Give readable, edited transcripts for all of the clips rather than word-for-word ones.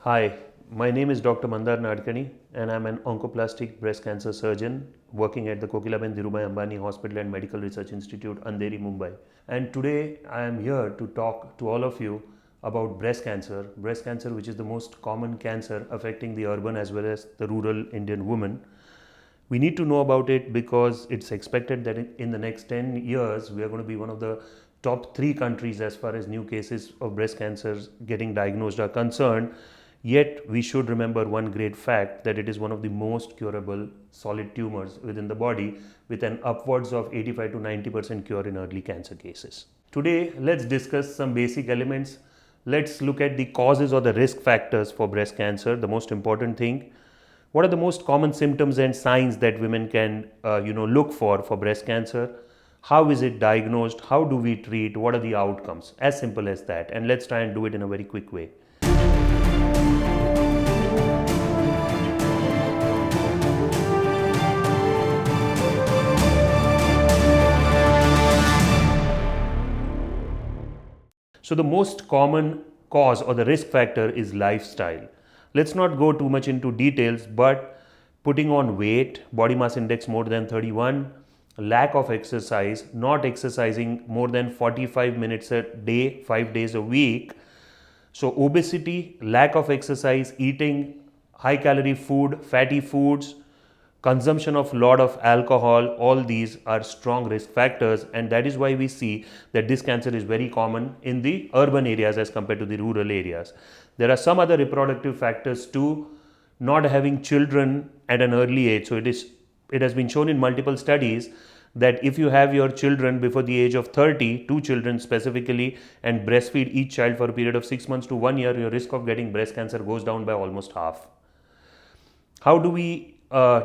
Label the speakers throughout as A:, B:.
A: Hi, my name is Dr. Mandar Nadkani and I'm an oncoplastic breast cancer surgeon working at the Kokilaben Dhirubhai Ambani Hospital and Medical Research Institute, Andheri, Mumbai. And today I am here to talk to all of you about breast cancer which is the most common cancer affecting the urban as well as the rural Indian woman. We need to know about it because it's expected that in the next 10 years we are going to be one of the top 3 countries as far as new cases of breast cancers getting diagnosed are concerned. Yet we should remember one great fact, that it is one of the most curable solid tumors within the body, with an upwards of 85 to 90% cure in early cancer cases. Today let's discuss some basic elements. Let's look at the causes or the risk factors for breast cancer, the most important thing. What are the most common symptoms and signs that women can look for breast cancer? How is it diagnosed? How do we treat? What are the outcomes? As simple as that. And let's try and do it in a very quick way. So the most common cause or the risk factor is lifestyle. Let's not go too much into details, but putting on weight, body mass index more than 31, lack of exercise, not exercising more than 45 minutes a day, 5 days a week. So obesity, lack of exercise, eating high calorie food, fatty foods, consumption of lot of alcohol, all these are strong risk factors, and that is why we see that this cancer is very common in the urban areas as compared to the rural areas. There are some other reproductive factors too. Not having children at an early age, so it has been shown in multiple studies that if you have your children before the age of 30, 2 children specifically, and breastfeed each child for a period of 6 months to 1 year, your risk of getting breast cancer goes down by almost half. How do we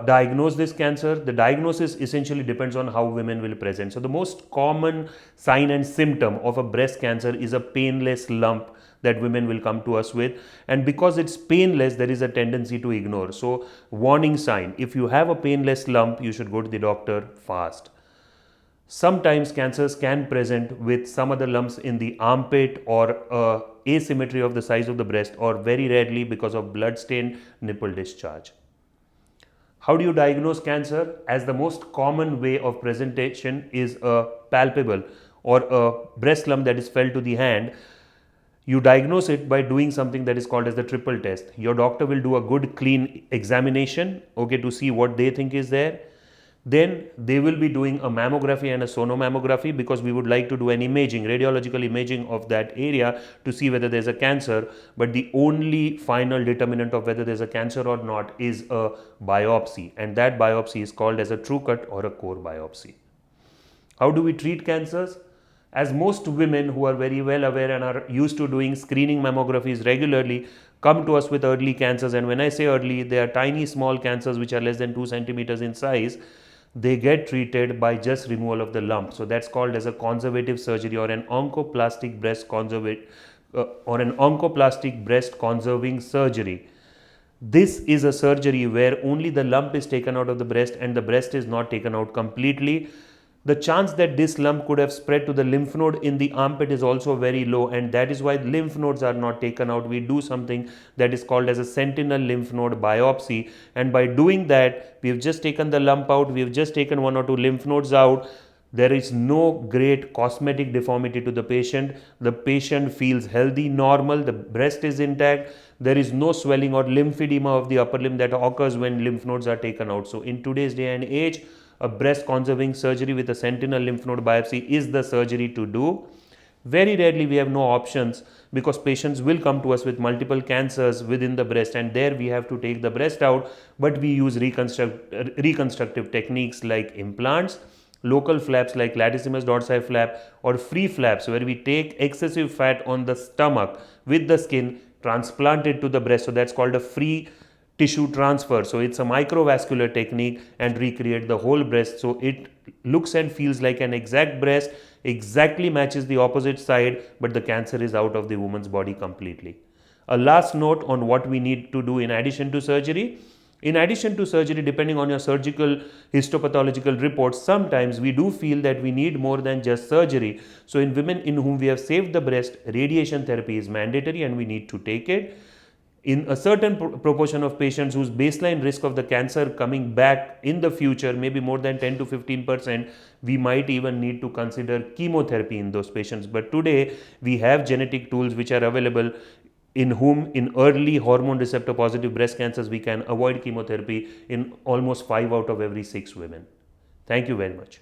A: diagnose this cancer? The diagnosis essentially depends on how women will present. So the most common sign and symptom of a breast cancer is a painless lump that women will come to us with, and because it's painless, there is a tendency to ignore. So warning sign: if you have a painless lump, you should go to the doctor fast. Sometimes cancers can present with some other lumps in the armpit or asymmetry of the size of the breast, or very rarely because of blood-stained nipple discharge. How do you diagnose cancer? As the most common way of presentation is a palpable or a breast lump that is felt to the hand. You diagnose it by doing something that is called as the triple test. Your doctor will do a good clean examination, okay, to see what they think is there. Then they will be doing a mammography and a sonomammography, because we would like to do an imaging, radiological imaging of that area to see whether there's a cancer. But the only final determinant of whether there's a cancer or not is a biopsy, and that biopsy is called as a true cut or a core biopsy. How do we treat cancers? As most women who are very well aware and are used to doing screening mammographies regularly come to us with early cancers, and when I say early, they are tiny small cancers which are less than 2 centimeters in size. They get treated by just removal of the lump. So that's called as a conservative surgery, or an oncoplastic breast conserving surgery. This is a surgery where only the lump is taken out of the breast and the breast is not taken out completely. The chance that this lump could have spread to the lymph node in the armpit is also very low, and that is why lymph nodes are not taken out. We do something that is called as a sentinel lymph node biopsy, and by doing that, we have just taken the lump out, we have just taken 1 or 2 lymph nodes out. There is no great cosmetic deformity to the patient. The patient feels healthy, normal, the breast is intact. There is no swelling or lymphedema of the upper limb that occurs when lymph nodes are taken out. So in today's day and age, a breast conserving surgery with a sentinel lymph node biopsy is the surgery to do. Very rarely we have no options, because patients will come to us with multiple cancers within the breast, and there we have to take the breast out, but we use reconstructive techniques like implants, local flaps like latissimus dorsi flap, or free flaps where we take excessive fat on the stomach with the skin, transplant it to the breast. So that's called a free tissue transfer. So it's a microvascular technique, and recreate the whole breast so it looks and feels like an exact breast, exactly matches the opposite side, but the cancer is out of the woman's body completely. A last note on what we need to do in addition to surgery. In addition to surgery, depending on your surgical histopathological reports, sometimes we do feel that we need more than just surgery. So in women in whom we have saved the breast, radiation therapy is mandatory and we need to take it. In a certain proportion of patients whose baseline risk of the cancer coming back in the future, maybe more than 10 to 15%, we might even need to consider chemotherapy in those patients. But today, we have genetic tools which are available in whom in early hormone receptor positive breast cancers, we can avoid chemotherapy in almost 5 out of every 6 women. Thank you very much.